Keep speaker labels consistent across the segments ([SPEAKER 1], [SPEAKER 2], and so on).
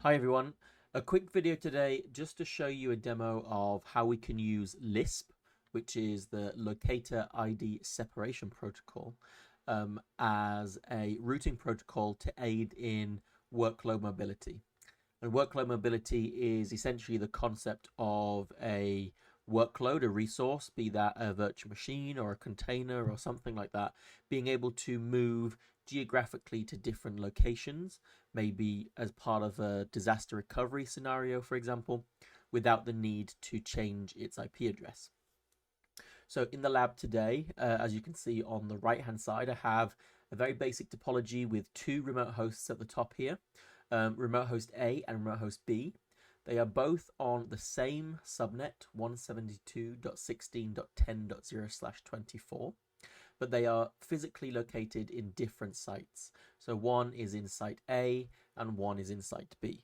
[SPEAKER 1] Hi everyone, a quick video today just to show you a demo of how we can use LISP, which is the Locator ID Separation Protocol, as a routing protocol to aid in workload mobility. And workload mobility is essentially the concept of a workload, a resource, be that a virtual machine or a container or something like that, being able to move geographically to different locations, maybe as part of a disaster recovery scenario, for example, without the need to change its IP address. So in the lab today, as you can see on the right hand side, I have a very basic topology with two remote hosts at the top here, remote host A and remote host B. They are both on the same subnet 172.16.10.0/24, but they are physically located in different sites. So one is in site A and one is in site B.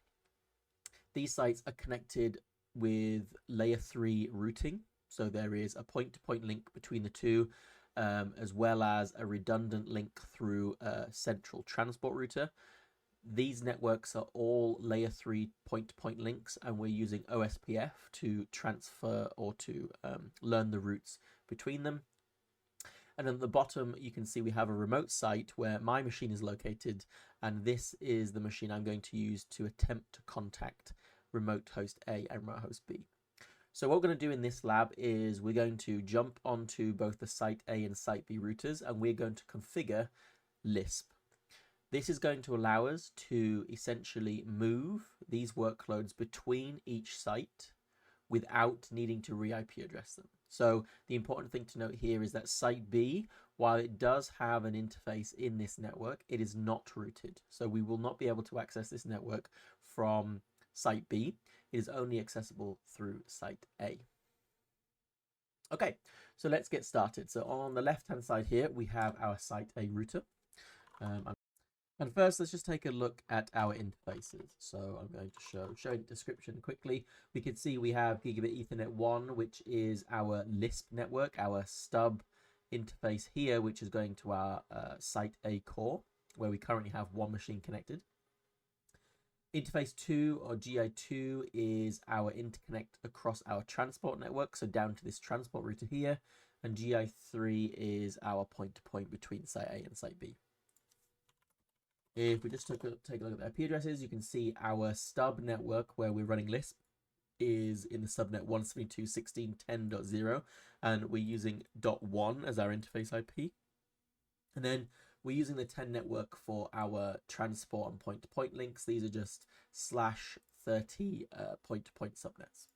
[SPEAKER 1] These sites are connected with layer 3 routing. So there is a point-to-point link between the two, as well as a redundant link through a central transport router. These networks are all layer 3 point-to-point links, and we're using OSPF to transfer or to learn the routes between them. And at the bottom, you can see we have a remote site where my machine is located, and this is the machine I'm going to use to attempt to contact remote host A and remote host B. So what we're going to do in this lab is we're going to jump onto both the site A and site B routers, and we're going to configure LISP. This is going to allow us to essentially move these workloads between each site without needing to re-IP address them. So the important thing to note here is that site B, while it does have an interface in this network, it is not routed. So we will not be able to access this network from site B. It is only accessible through site A. Okay, so let's get started. So on the left-hand side here, we have our site A router. And first, let's just take a look at our interfaces. So I'm going to show description quickly. We can see we have Gigabit Ethernet 1, which is our LISP network, our stub interface here, which is going to our site A core, where we currently have one machine connected. Interface 2 or GI2 is our interconnect across our transport network, so down to this transport router here. And GI3 is our point-to-point between site A and site B. If we just take a look at the IP addresses, you can see our stub network where we're running LISP is in the subnet 172.16.10.0, and we're using .1 as our interface IP. And then we're using the 10 network for our transport and point-to-point links. These are just /30 point-to-point subnets.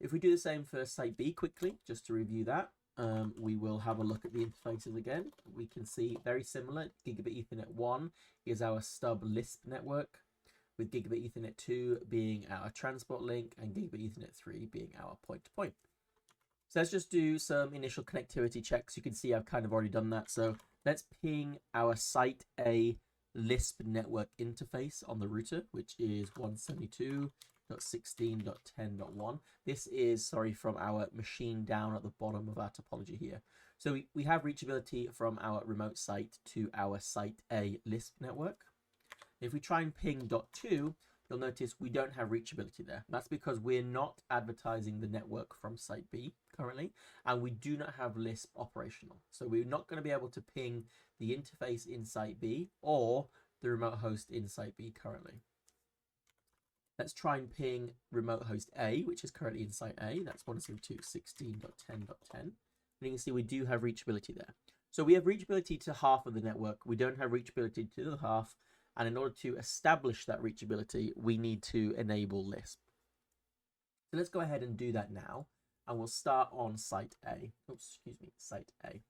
[SPEAKER 1] If we do the same for site B quickly, just to review that, we will have a look at the interfaces again. We can see very similar. Gigabit Ethernet 1 is our stub LISP network, with Gigabit Ethernet 2 being our transport link and Gigabit Ethernet 3 being our point-to-point. So let's just do some initial connectivity checks. You can see I've kind of already done that. So let's ping our site A LISP network interface on the router, which is 172.16.10.1. This is, from our machine down at the bottom of our topology here. So we have reachability from our remote site to our site A LISP network. If we try and ping .2, you'll notice we don't have reachability there. That's because we're not advertising the network from site B currently, and we do not have LISP operational. So we're not going to be able to ping the interface in site B or the remote host in site B currently. Let's try and ping remote host A, which is currently in site A. That's 172.16.10.10. And you can see we do have reachability there. So we have reachability to half of the network. We don't have reachability to the other half. And in order to establish that reachability, we need to enable LISP. So let's go ahead and do that now. And we'll start on site A. Site A.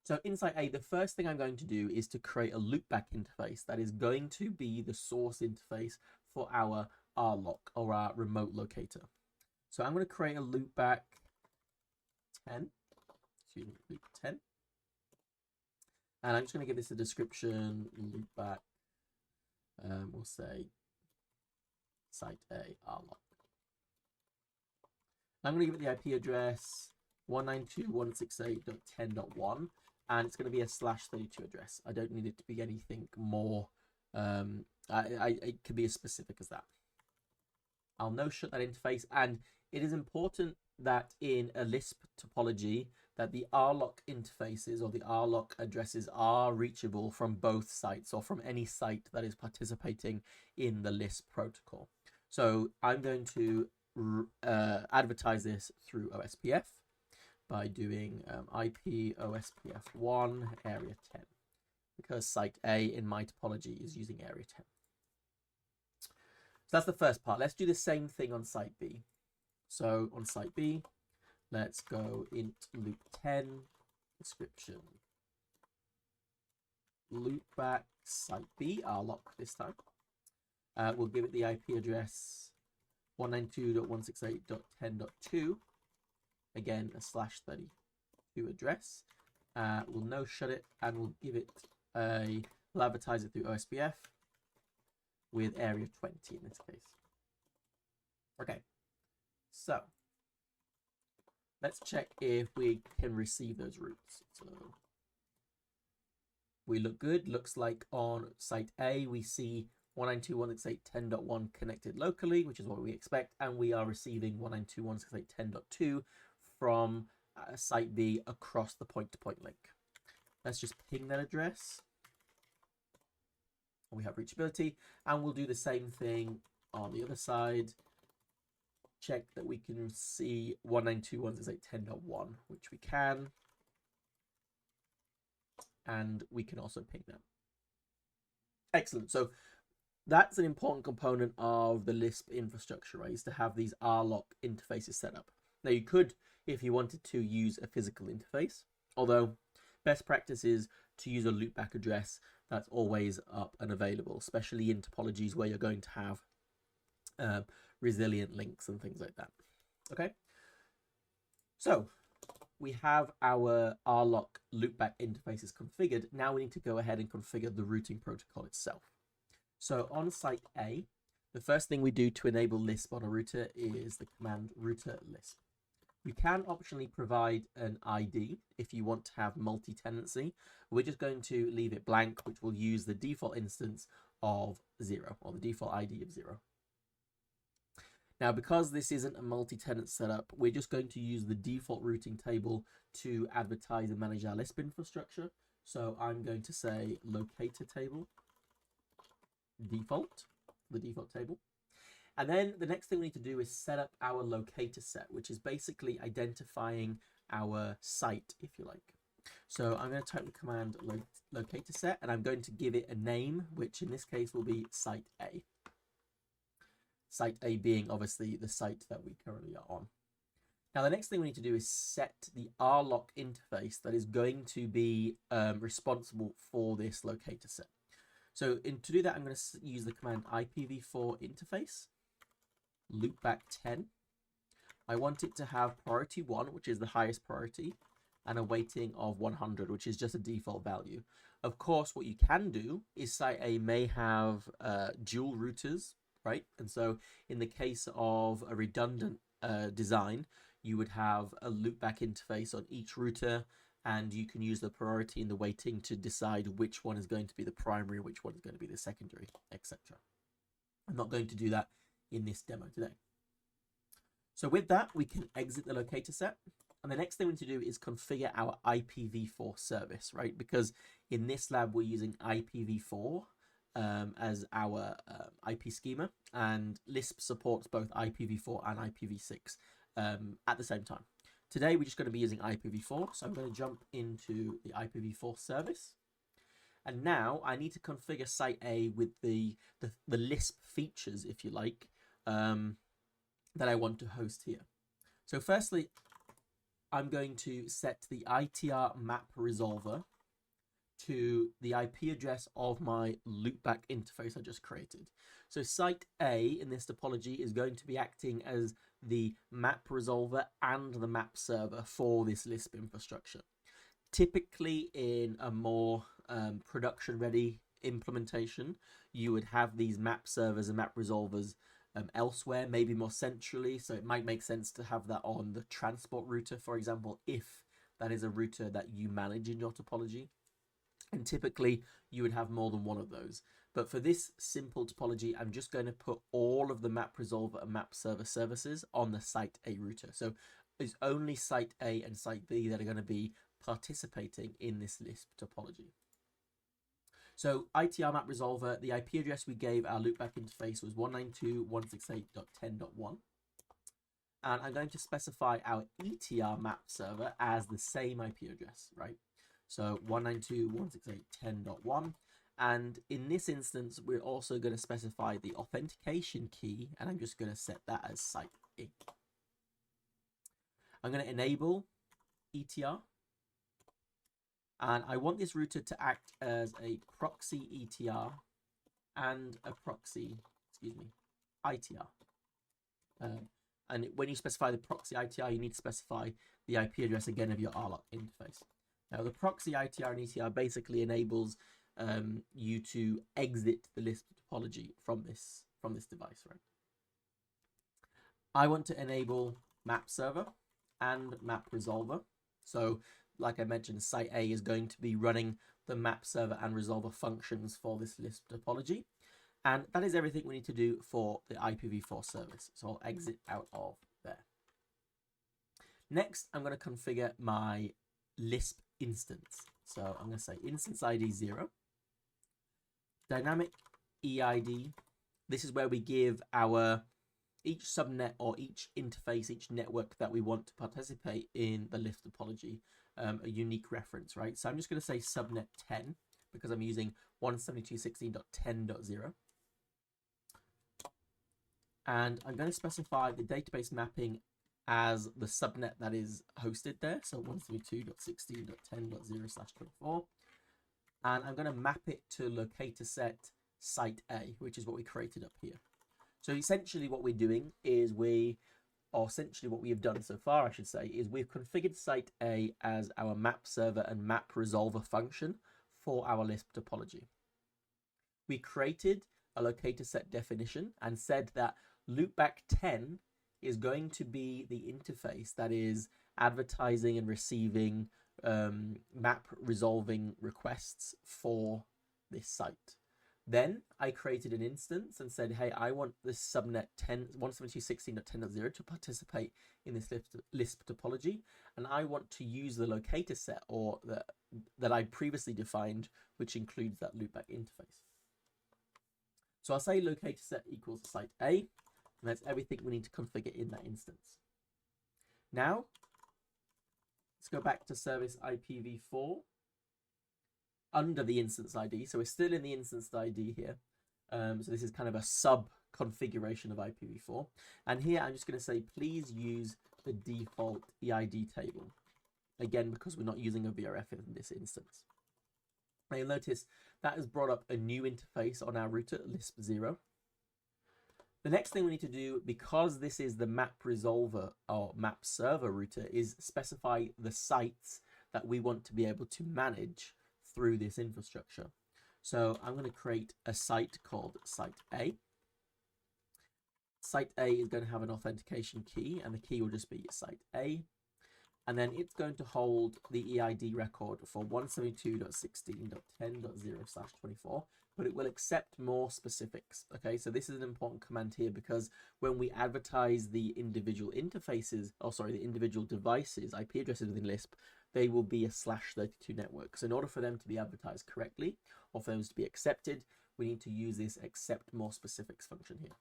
[SPEAKER 1] So in site A, the first thing I'm going to do is to create a loopback interface that is going to be the source interface for our RLOC, or our remote locator. So I'm going to create a loopback 10. Loop 10. And I'm just going to give this a description, loopback, we'll say site A RLOC. I'm going to give it the IP address 192.168.10.1, and it's going to be a /32 address. I don't need it to be anything more It can be as specific as that. I'll no shut that interface, and it is important that in a Lisp topology that the rlock interfaces or the rlock addresses are reachable from both sites or from any site that is participating in the Lisp protocol. So I'm going to advertise this through OSPF by doing IP OSPF1 area 10, because site A in my topology is using area 10. So that's the first part. Let's do the same thing on site B. So on site B, let's go int loop 10 description loopback site B, rlock this time. We'll give it the IP address 192.168.10.2, again a /32 address. We'll no shut it, and we'll give it we'll advertise it through OSPF with area 20 in this case. Okay, so let's check if we can receive those routes. So we look good. Looks like on site A we see 192.168.10.1 connected locally, which is what we expect, and we are receiving 192.168.10.2 from site B across the point-to-point link. Let's just ping that address. We have reachability, and we'll do the same thing on the other side. Check that we can see 192.168.10.1, which we can, and we can also ping them. Excellent. So that's an important component of the Lisp infrastructure, right? Is to have these rlock interfaces set up. Now you could, if you wanted to, use a physical interface, although best practice is to use a loopback address that's always up and available, especially in topologies where you're going to have resilient links and things like that. Okay, so we have our rlock loopback interfaces configured. Now we need to go ahead and configure the routing protocol itself. So on site A, the first thing we do to enable Lisp on a router is the command router Lisp. You can optionally provide an ID if you want to have multi-tenancy. We're just going to leave it blank, which will use the default instance of 0, or the default ID of 0. Now, because this isn't a multi-tenant setup, we're just going to use the default routing table to advertise and manage our Lisp infrastructure. So I'm going to say locator table, default, the default table. And then the next thing we need to do is set up our locator set, which is basically identifying our site, if you like. So I'm going to type the command locator set, and I'm going to give it a name, which in this case will be site A. Site A being obviously the site that we currently are on. Now the next thing we need to do is set the rlock interface that is going to be responsible for this locator set. So to do that, I'm going to use the command IPv4 interface loopback 10. I want it to have priority 1, which is the highest priority, and a weighting of 100, which is just a default value. Of course, what you can do is site A may have dual routers, right? And so in the case of a redundant design, you would have a loopback interface on each router, and you can use the priority and the weighting to decide which one is going to be the primary, which one is going to be the secondary, etc. I'm not going to do that in this demo today. So with that, we can exit the locator set. And the next thing we need to do is configure our IPv4 service, right? Because in this lab, we're using IPv4 as our IP schema, and Lisp supports both IPv4 and IPv6 at the same time. Today, we're just going to be using IPv4. So I'm going to jump into the IPv4 service. And now I need to configure site A with the Lisp features, if you like, that I want to host here. So firstly, I'm going to set the ITR map resolver to the IP address of my loopback interface I just created. So site A in this topology is going to be acting as the map resolver and the map server for this Lisp infrastructure. Typically in a more production-ready implementation, you would have these map servers and map resolvers elsewhere, maybe more centrally. So it might make sense to have that on the transport router, for example, if that is a router that you manage in your topology. And typically you would have more than one of those. But for this simple topology, I'm just going to put all of the map resolver and map server services on the site A router. So it's only site A and site B that are going to be participating in this Lisp topology. So ITR map resolver, the IP address we gave our loopback interface was 192.168.10.1. And I'm going to specify our ETR map server as the same IP address, right? So 192.168.10.1. And in this instance, we're also going to specify the authentication key, and I'm just going to set that as site A. I'm going to enable ETR. And I want this router to act as a proxy ETR and a proxy, ITR. And when you specify the proxy ITR, you need to specify the IP address again of your RLOC interface. Now, the proxy ITR and ETR basically enables you to exit the Lisp topology from this device, right? I want to enable map server and map resolver. So, like I mentioned, site A is going to be running the map server and resolver functions for this Lisp topology. And that is everything we need to do for the IPv4 service. So I'll exit out of there. Next, I'm going to configure my Lisp instance. So I'm going to say instance ID 0, dynamic EID. This is where we give each subnet or each interface, each network that we want to participate in the Lisp topology, a unique reference, right? So I'm just going to say subnet 10 because I'm using 172.16.10.0. And I'm going to specify the database mapping as the subnet that is hosted there. So 172.16.10.0/24. And I'm going to map it to locator set site A, which is what we created up here. So essentially what we're doing is what we have done so far, I should say, is we've configured site A as our map server and map resolver function for our Lisp topology. We created a locator set definition and said that loopback 10 is going to be the interface that is advertising and receiving map resolving requests for this site. Then I created an instance and said, hey, I want this subnet 172.16.10.0 to participate in this Lisp topology, and I want to use the locator set that I previously defined, which includes that loopback interface. So I'll say locator set equals site A, and that's everything we need to configure in that instance. Now, let's go back to service IPv4 under the instance ID. So we're still in the instance ID here. So this is kind of a sub configuration of IPv4. And here I'm just going to say, please use the default EID table. Again, because we're not using a VRF in this instance. Now you'll notice that has brought up a new interface on our router, Lisp 0. The next thing we need to do, because this is the map resolver or map server router, is specify the sites that we want to be able to manage through this infrastructure. So I'm going to create a site called site A. Site A is going to have an authentication key, and the key will just be site A. And then it's going to hold the EID record for 172.16.10.0/24, but it will accept more specifics. Okay, so this is an important command here because when we advertise the individual interfaces, the individual devices, IP addresses within Lisp, they will be a /32 network. So in order for them to be advertised correctly, or for those to be accepted, we need to use this accept more specifics function here.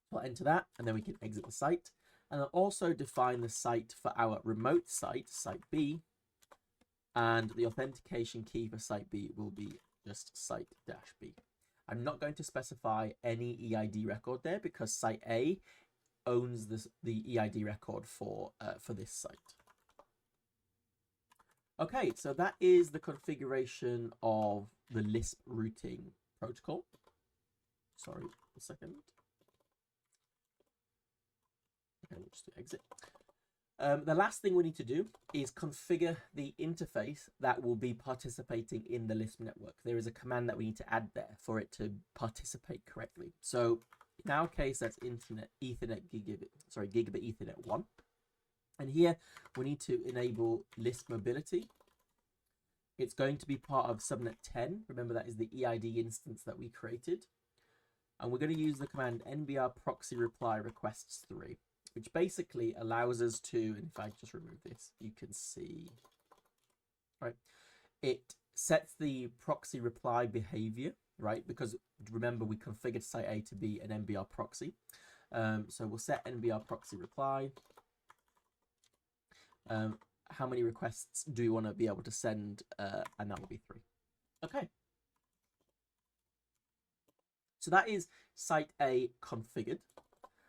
[SPEAKER 1] So I'll enter that, and then we can exit the site. And I'll also define the site for our remote site, site B, and the authentication key for site B will be just site-B. I'm not going to specify any EID record there because site A owns the EID record for this site. Okay, so that is the configuration of the Lisp routing protocol. Sorry, a second. Okay, we'll just do exit. The last thing we need to do is configure the interface that will be participating in the Lisp network. There is a command that we need to add there for it to participate correctly. So in our case, that's gigabit Ethernet 1. And here we need to enable LISP mobility. It's going to be part of subnet 10. Remember, that is the EID instance that we created. And we're going to use the command nbr proxy reply requests 3, which basically allows us to, and if I just remove this, you can see, right? It sets the proxy reply behavior, right? Because remember, we configured site A to be an NBR proxy. So we'll set NBR proxy reply. How many requests do we want to be able to send? And that will be 3. Okay. So that is site A configured.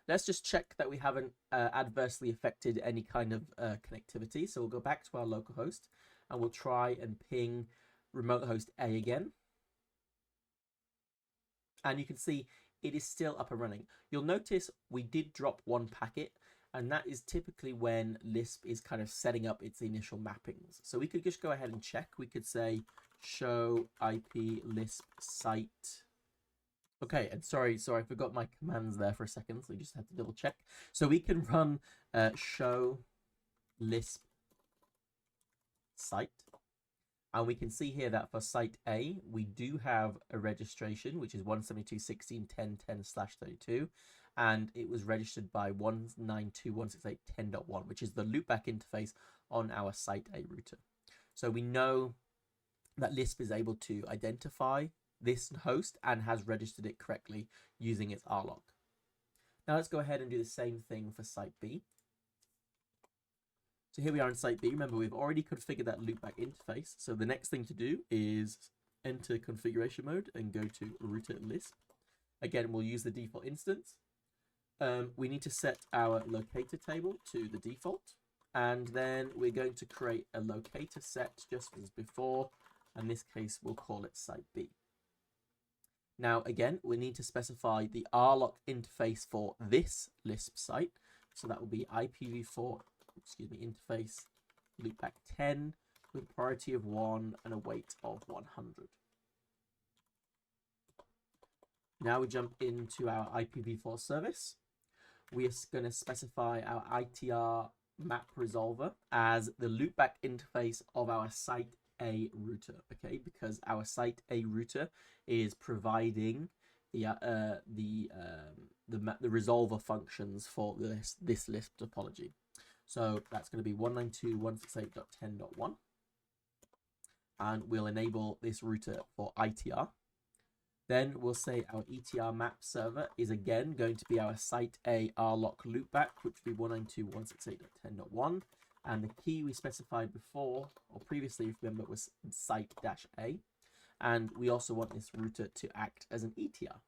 [SPEAKER 1] Let's just check that we haven't adversely affected any kind of connectivity. So we'll go back to our localhost and we'll try and ping remote host A again. And you can see it is still up and running. You'll notice we did drop 1 packet, and that is typically when Lisp is kind of setting up its initial mappings. So we could just go ahead and check. We could say show IP Lisp site. Okay, and sorry, I forgot my commands there for a second, so we just had to double check. So we can run show Lisp site. And we can see here that for site A, we do have a registration, which is 172.16.10.10/32. And it was registered by 192.168.10.1, which is the loopback interface on our site A router. So we know that Lisp is able to identify this host and has registered it correctly using its rlog. Now let's go ahead and do the same thing for site B. So here we are in site B. Remember, we've already configured that loopback interface. So the next thing to do is enter configuration mode and go to router Lisp. Again, we'll use the default instance. We need to set our locator table to the default. And then we're going to create a locator set just as before. In this case, we'll call it site B. Now, again, we need to specify the rlock interface for this Lisp site. So that will be IPv4, interface loopback 10 with a priority of 1 and a weight of 100. Now we jump into our IPv4 service. We are going to specify our ITR map resolver as the loopback interface of our site A router, okay? Because our site A router is providing the resolver functions for this Lisp topology. So that's going to be 192.168.10.1, and we'll enable this router for ITR. Then we'll say our ETR map server is again going to be our site A rlock loopback, which would be 192.168.10.1. And the key we specified before, or previously, if you remember, was site-A. And we also want this router to act as an ETR.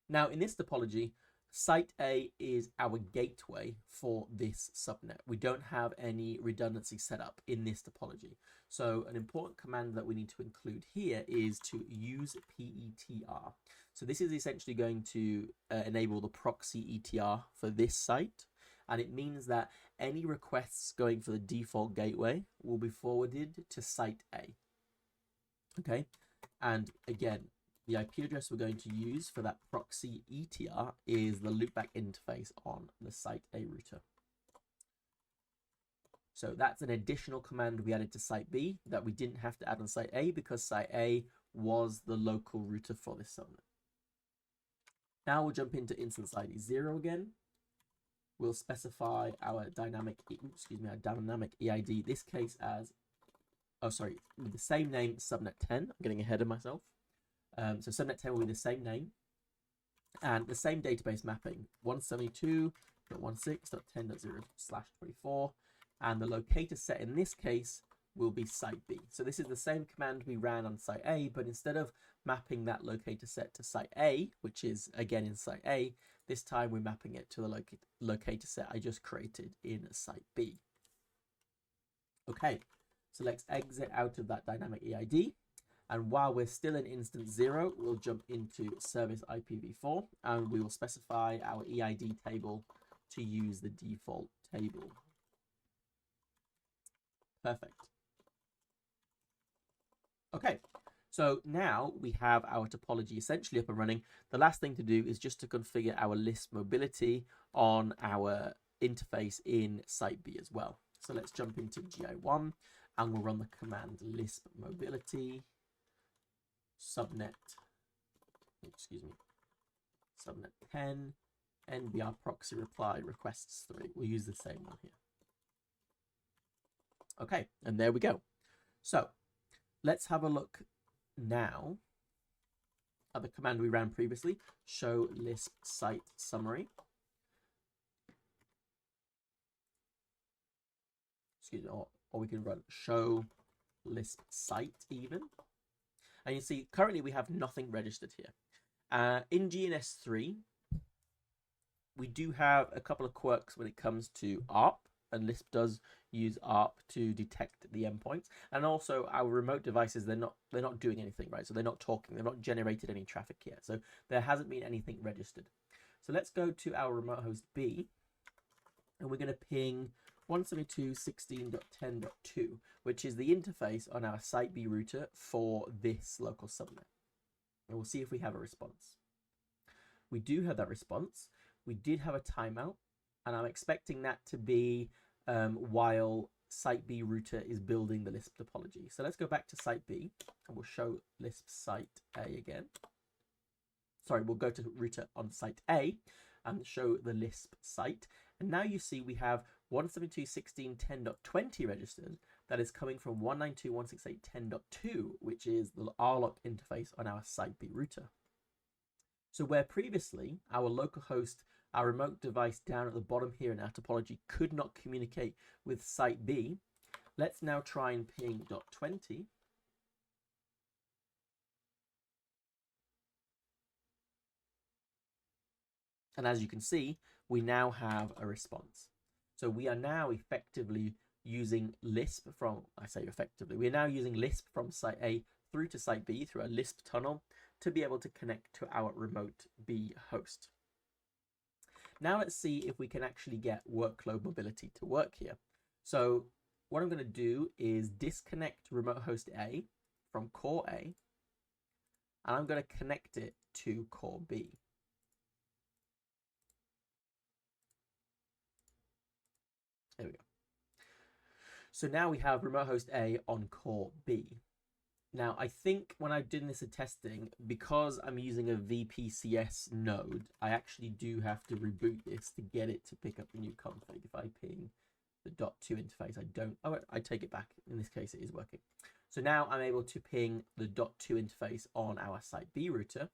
[SPEAKER 1] Now, in this topology, site A is our gateway for this subnet. We don't have any redundancy set up in this topology. So an important command that we need to include here is to use PETR. So this is essentially going to enable the proxy ETR for this site. And it means that any requests going for the default gateway will be forwarded to site A. Okay, and again, the IP address we're going to use for that proxy ETR is the loopback interface on the site A router. So that's an additional command we added to site B that we didn't have to add on site A because site A was the local router for this subnet. Now we'll jump into instance ID 0 again. We'll specify our dynamic EID, this case as, with the same name, subnet 10. I'm getting ahead of myself. So subnet 10 will be the same name and the same database mapping, 172.16.10.0/24, and the locator set in this case will be site B. So this is the same command we ran on site A, but instead of mapping that locator set to site A, which is again in site A, this time we're mapping it to the locator set I just created in site B. Okay, so let's exit out of that dynamic EID. And while we're still in instance 0, we'll jump into service IPv4 and we will specify our EID table to use the default table. Perfect. Okay, so now we have our topology essentially up and running. The last thing to do is just to configure our LISP mobility on our interface in site B as well. So let's jump into GI1 and we'll run the command LISP mobility subnet, subnet 10 NBR proxy reply requests 3. We'll use the same one here. Okay, and there we go. So let's have a look now at the command we ran previously, show LISP site summary. Excuse me, or we can run show LISP site even. And you see, currently we have nothing registered here. In GNS3, we do have a couple of quirks when it comes to ARP, and LISP does use ARP to detect the endpoints. And also our remote devices, they're not doing anything, right? So they're not talking, they've not generated any traffic yet. So there hasn't been anything registered. So let's go to our remote host B, and we're going to ping 172.16.10.2, which is the interface on our site B router for this local subnet. And we'll see if we have a response. We do have that response. We did have a timeout, and I'm expecting that to be while site B router is building the LISP topology. So let's go back to site B, and we'll show LISP site A again. Sorry, we'll go to router on site A and show the LISP site. And now you see we have 172.16.10.20 registered that is coming from 192.168.10.2, which is the RLOC interface on our site B router. So where previously our localhost, our remote device down at the bottom here in our topology, could not communicate with site B, let's now try and ping .20. And as you can see, we now have a response. So we are now effectively using LISP from, I say effectively, we are now using LISP from site A through to site B through a LISP tunnel to be able to connect to our remote B host. Now let's see if we can actually get workload mobility to work here. So what I'm going to do is disconnect remote host A from core A, and I'm going to connect it to core B. There we go. So now we have remote host A on core B. Now, I think when I did this testing, because I'm using a VPCS node, I actually do have to reboot this to get it to pick up the new config. If I ping the .2 interface, I take it back. In this case, it is working. So now I'm able to ping the .2 interface on our site B router.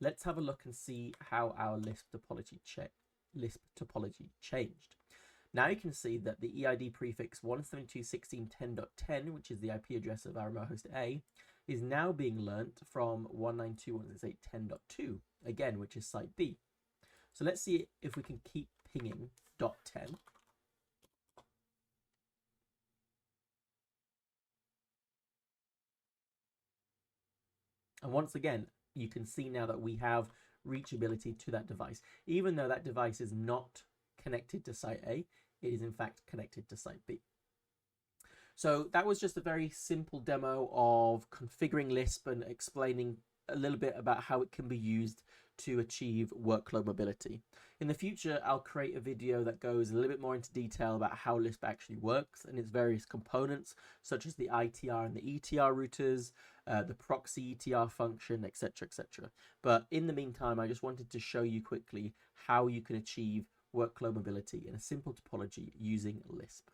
[SPEAKER 1] Let's have a look and see how our LISP topology changed. Now you can see that the EID prefix 172.16.10.10, which is the IP address of our remote host A, is now being learnt from 192.168.10.2, again, which is site B. So let's see if we can keep pinging .10. And once again, you can see now that we have reachability to that device. Even though that device is not connected to site A, it is in fact connected to site B. So that was just a very simple demo of configuring LISP and explaining a little bit about how it can be used to achieve workload mobility. In the future, I'll create a video that goes a little bit more into detail about how LISP actually works and its various components, such as the ITR and the ETR routers, the proxy ETR function, etc., etc. But in the meantime, I just wanted to show you quickly how you can achieve workload mobility in a simple topology using LISP.